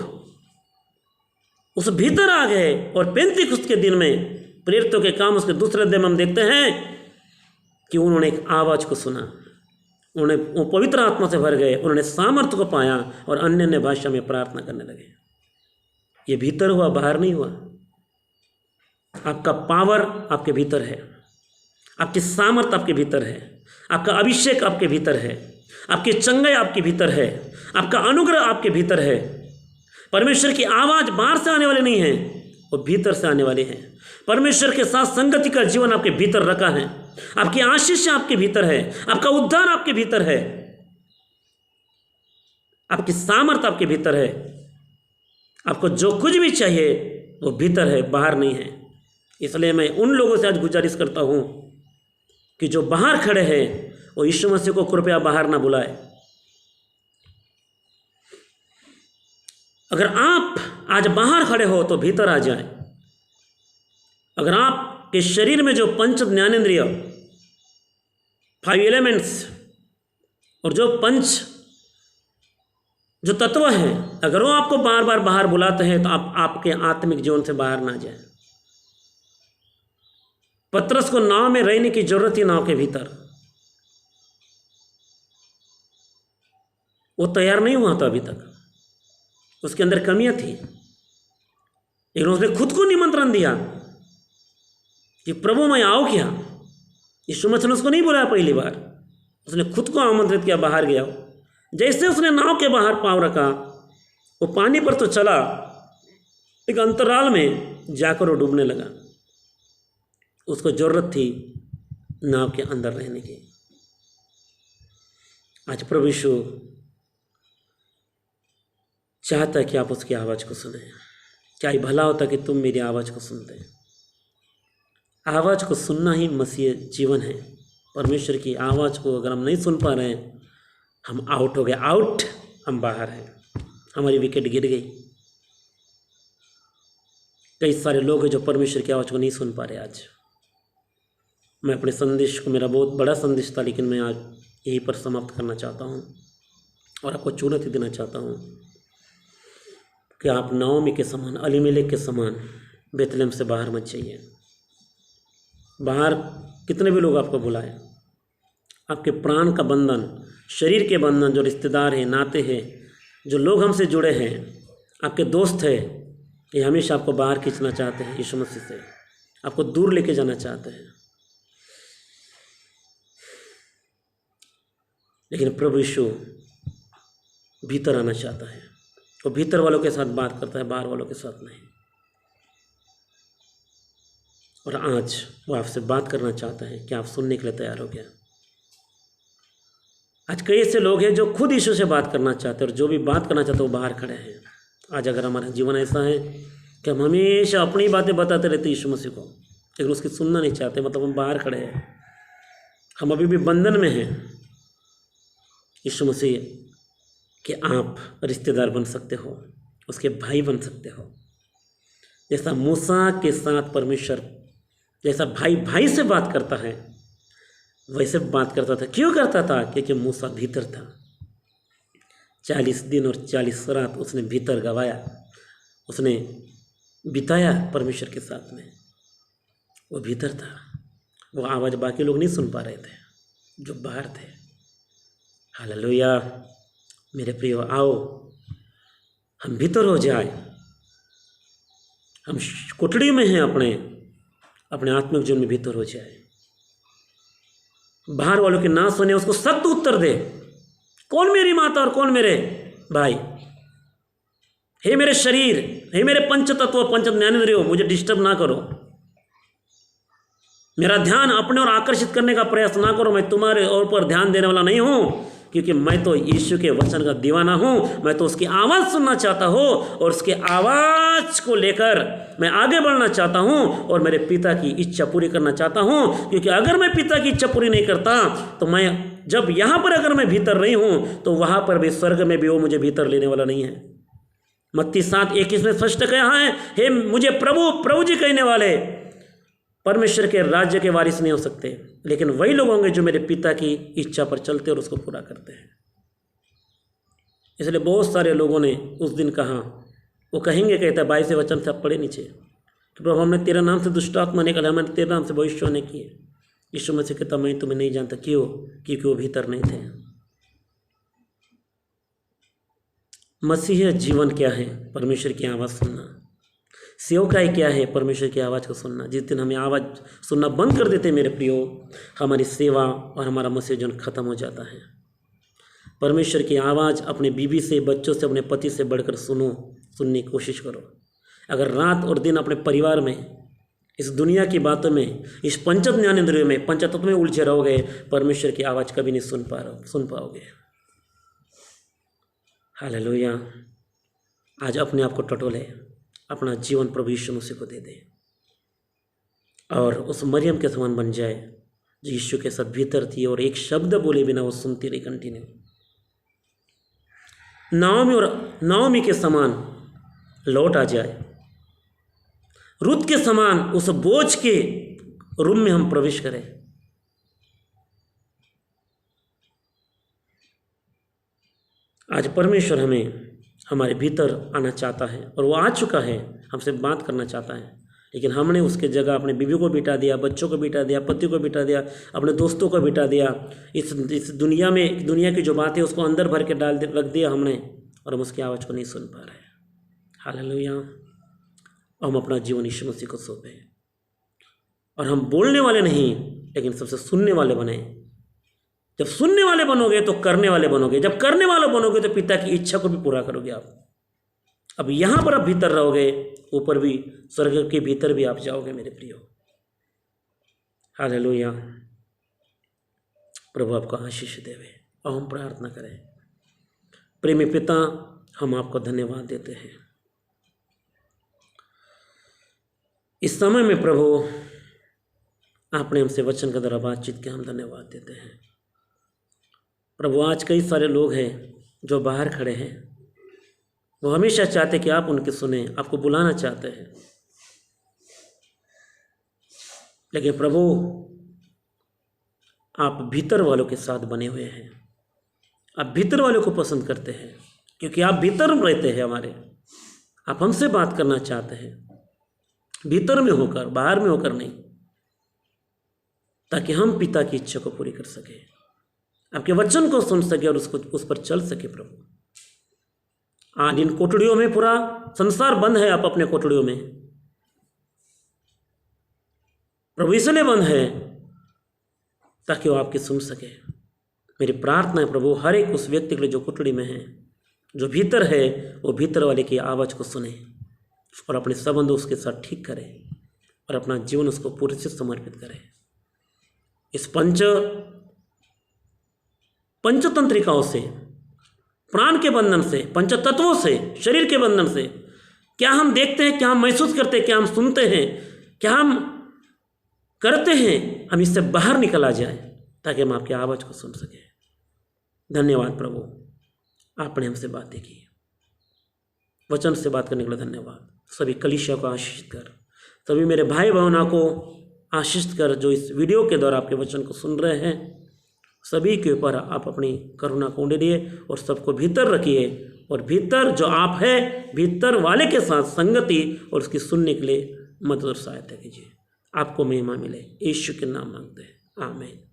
उस भीतर आ गए, और पेंतीकुस्त के दिन में प्रेरितों के काम उसके दूसरे अध्याय में हम देखते हैं कि उन्होंने एक आवाज़ को सुना, उन्होंने वो पवित्र आत्मा से भर गए, उन्होंने सामर्थ्य को पाया और अन्य अन्य भाषा में प्रार्थना करने लगे। ये भीतर हुआ, बाहर नहीं हुआ। आपका पावर आपके भीतर है, आपकी सामर्थ्य आपके भीतर है, आपका अभिषेक आपके भीतर है, आपकी चंगाई आपके भीतर है, आपका अनुग्रह आपके भीतर है। परमेश्वर की आवाज़ बाहर से आने वाली नहीं है, वो भीतर से आने वाली है। परमेश्वर के साथ संगति का जीवन आपके भीतर रखा है, आपकी आशीष आपके भीतर है, आपका उद्धार आपके भीतर है, आपकी सामर्थ्य आपके भीतर है। आपको जो कुछ भी चाहिए वो भीतर है, बाहर नहीं है। इसलिए मैं उन लोगों से आज गुजारिश करता हूँ कि जो बाहर खड़े हैं वो यीशु मसीह को कृपया बाहर ना बुलाए। अगर आप आज बाहर खड़े हो तो भीतर आ जाए। अगर आपके शरीर में जो पंच ज्ञानेंद्रिय, 5 एलिमेंट्स और जो पंच जो तत्व हैं, अगर वो आपको बार बार बाहर बुलाते हैं तो आप आपके आत्मिक जीवन से बाहर ना जाए। पतरस को नाव में रहने की जरूरत थी, नाव के भीतर। वो तैयार नहीं हुआ था अभी तक, उसके अंदर कमियां थी, लेकिन उसने खुद को निमंत्रण दिया कि प्रभु मैं आओ क्या। यीशु मसीह ने उसको नहीं बुलाया पहली बार, उसने खुद को आमंत्रित किया, बाहर गया। जैसे उसने नाव के बाहर पांव रखा, वो पानी पर तो चला, एक अंतराल में जाकर वो डूबने लगा। उसको जरूरत थी नाव के अंदर रहने की। आज प्रभु यीशु चाहता है कि आप उसकी आवाज़ को सुने। क्या भला होता कि तुम मेरी आवाज़ को सुनते। आवाज़ को सुनना ही मसीह जीवन है। परमेश्वर की आवाज़ को अगर हम नहीं सुन पा रहे हैं, हम आउट हो गए, आउट, हम बाहर हैं, हमारी विकेट गिर गई। कई सारे लोग हैं जो परमेश्वर की आवाज़ को नहीं सुन पा रहे। आज मैं अपने संदेश को, मेरा बहुत बड़ा संदेश था, लेकिन मैं आज यहीं पर समाप्त करना चाहता हूँ और आपको चुनौती देना चाहता हूँ कि आप नाओमी के समान, अलीमेलेक के समान बेतलेहम से बाहर मत जाइए। बाहर कितने भी लोग आपको बुलाए, आपके प्राण का बंधन, शरीर के बंधन, जो रिश्तेदार हैं, नाते हैं, जो लोग हमसे जुड़े हैं, आपके दोस्त हैं, ये हमेशा आपको बाहर खींचना चाहते हैं, यीशु मसीह से आपको दूर लेके जाना चाहते हैं। लेकिन प्रभु यीशु भीतर आना चाहता है। वो भीतर वालों के साथ बात करता है, बाहर वालों के साथ नहीं। और आज वो आपसे बात करना चाहता है कि आप सुनने के लिए तैयार हो गया। आज कई ऐसे लोग हैं जो खुद यीशु से बात करना चाहते हैं, और जो भी बात करना चाहते हैं वो बाहर खड़े हैं। आज अगर हमारा जीवन ऐसा है कि हम हमेशा अपनी बातें बताते रहते यीशु मसीह को, लेकिन उसकी सुनना नहीं चाहते, मतलब हम बाहर खड़े हैं, हम अभी भी बंधन में हैं यीशु मसीह कि आप रिश्तेदार बन सकते हो, उसके भाई बन सकते हो। जैसा मूसा के साथ परमेश्वर, जैसा भाई भाई से बात करता है, वैसे बात करता था। क्यों करता था? क्योंकि मूसा भीतर था। 40 दिन और 40 रात उसने भीतर गवाया, उसने बिताया परमेश्वर के साथ में। वो भीतर था। वो आवाज़ बाकी लोग नहीं सुन पा रहे थे, जो बाहर थे। हालेलुया। मेरे प्रियो, आओ हम भीतर हो जाए, हम कुटड़ी में हैं, अपने आत्मिक जीवन में भीतर हो जाए, बाहर वालों की ना सुने, उसको सत्य उत्तर दे, कौन मेरी माता और कौन मेरे भाई। हे मेरे शरीर, हे मेरे पंच तत्व, पंच ज्ञानेंद्रियों, मुझे डिस्टर्ब ना करो, मेरा ध्यान अपने ओर आकर्षित करने का प्रयास ना करो, मैं तुम्हारे और पर ध्यान देने वाला नहीं हूं, क्योंकि मैं तो यीशु के वचन का दीवाना हूं। मैं तो उसकी आवाज़ सुनना चाहता हूं और उसके आवाज़ को लेकर मैं आगे बढ़ना चाहता हूं और मेरे पिता की इच्छा पूरी करना चाहता हूं। क्योंकि अगर मैं पिता की इच्छा पूरी नहीं करता तो मैं जब यहाँ पर अगर मैं भीतर नहीं हूं तो वहाँ पर भी स्वर्ग में भी वो मुझे भीतर लेने वाला नहीं है। मत्ती 7:21 में स्पष्ट कहा है, हे मुझे प्रभु जी कहने वाले परमेश्वर के राज्य के वारिस नहीं हो सकते, लेकिन वही लोग होंगे जो मेरे पिता की इच्छा पर चलते और उसको पूरा करते हैं। इसलिए बहुत सारे लोगों ने उस दिन कहा, वो कहेंगे, कहता है 22 वचन से आप पढ़े नीचे, कि प्रभु हमने तेरे नाम से दुष्ट आत्मा निकाला, हमने तेरे नाम से भविष्यवाणी की। यीशु मसीह कहता मैं तुम्हें नहीं जानता। क्यों? क्योंकि वो भीतर नहीं थे। मसीह जीवन क्या है? परमेश्वर की आवाज़ सुनना। सेवकाई क्या है? परमेश्वर की आवाज़ को सुनना। जिस दिन हमें आवाज़ सुनना बंद कर देते मेरे प्रियो, हमारी सेवा और हमारा मसीह जीवन खत्म हो जाता है। परमेश्वर की आवाज़ अपने बीवी से, बच्चों से, अपने पति से बढ़कर सुनने की कोशिश करो। अगर रात और दिन अपने परिवार में, इस दुनिया की बातों में, इस पंच ज्ञानेंद्रियों में, पंचतत्व में उलझे रहोगे, परमेश्वर की आवाज़ कभी नहीं सुन पाओगे। हालेलुया। आज अपने आप को टटोले, अपना जीवन प्रभु यीशु मसीह को दे दे और उस मरियम के समान बन जाए जो यीशु के साथ भीतर थी और एक शब्द बोले बिना वो सुनती रही कंटिन्यू। नाओमी के समान लौट आ जाए, रुत के समान उस बोझ के रूम में हम प्रवेश करें। आज परमेश्वर हमें हमारे भीतर आना चाहता है और वो आ चुका है, हमसे बात करना चाहता है, लेकिन हमने उसके जगह अपने बीवी को बिठा दिया, बच्चों को बिठा दिया, पति को बिठा दिया, अपने दोस्तों को बिठा दिया। इस दुनिया की जो बात है उसको अंदर भर के रख दिया हमने और हम उसकी आवाज़ को नहीं सुन पा रहे। हालेलुया। हम अपना जीवन यीशु मसीह को सौंपे और हम बोलने वाले नहीं लेकिन सबसे सुनने वाले बने। जब सुनने वाले बनोगे तो करने वाले बनोगे, जब करने वाले बनोगे तो पिता की इच्छा को भी पूरा करोगे आप। अब यहाँ पर आप भीतर रहोगे, ऊपर भी स्वर्ग के भीतर भी आप जाओगे मेरे प्रियो। हालेलुया। प्रभु आपको आशीष देवे। और हम प्रार्थना करें। प्रेमी पिता, हम आपको धन्यवाद देते हैं इस समय में। प्रभु आपने हमसे वचन के द्वारा बातचीत किया, हम धन्यवाद देते हैं। प्रभु आज कई सारे लोग हैं जो बाहर खड़े हैं, वो हमेशा चाहते कि आप उनकी सुने, आपको बुलाना चाहते हैं, लेकिन प्रभु आप भीतर वालों के साथ बने हुए हैं। आप भीतर वालों को पसंद करते हैं क्योंकि आप भीतर रहते हैं हमारे। आप हमसे बात करना चाहते हैं भीतर में होकर, बाहर में होकर नहीं, ताकि हम पिता की इच्छा को पूरी कर सके, आपके वचन को सुन सके और उस पर चल सके। प्रभु आज इन कोठड़ियों में पूरा संसार बंद है, आप अपने कोठड़ियों में प्रभु इसलिए बंद है ताकि वो आपकी सुन सके। मेरी प्रार्थना है प्रभु, हर एक उस व्यक्ति के लिए जो कोठड़ी में है, जो भीतर है, वो भीतर वाले की आवाज़ को सुने और अपने संबंध उसके साथ ठीक करे और अपना जीवन उसको पूरे से समर्पित करे। इस पंचतंत्रिकाओं से, प्राण के बंधन से, पंचतत्वों से, शरीर के बंधन से क्या हम देखते हैं, क्या हम महसूस करते हैं, क्या हम सुनते हैं, क्या हम करते हैं, हम इससे बाहर निकल आ जाए ताकि हम आपकी आवाज़ को सुन सकें। धन्यवाद प्रभु, आपने हमसे बातें की, वचन से बात करने के लिए धन्यवाद। सभी कलीसिया को आशीषित कर, सभी मेरे भाई बहनों को आशीषित कर जो इस वीडियो के द्वारा आपके वचन को सुन रहे हैं। सभी के ऊपर आप अपनी करुणा को उंडेलिए और सबको भीतर रखिए और भीतर जो आप है, भीतर वाले के साथ संगति और उसकी सुनने के लिए मदद और सहायता कीजिए। आपको महिमा मिले, यीशु के नाम मांगते हैं, आमीन।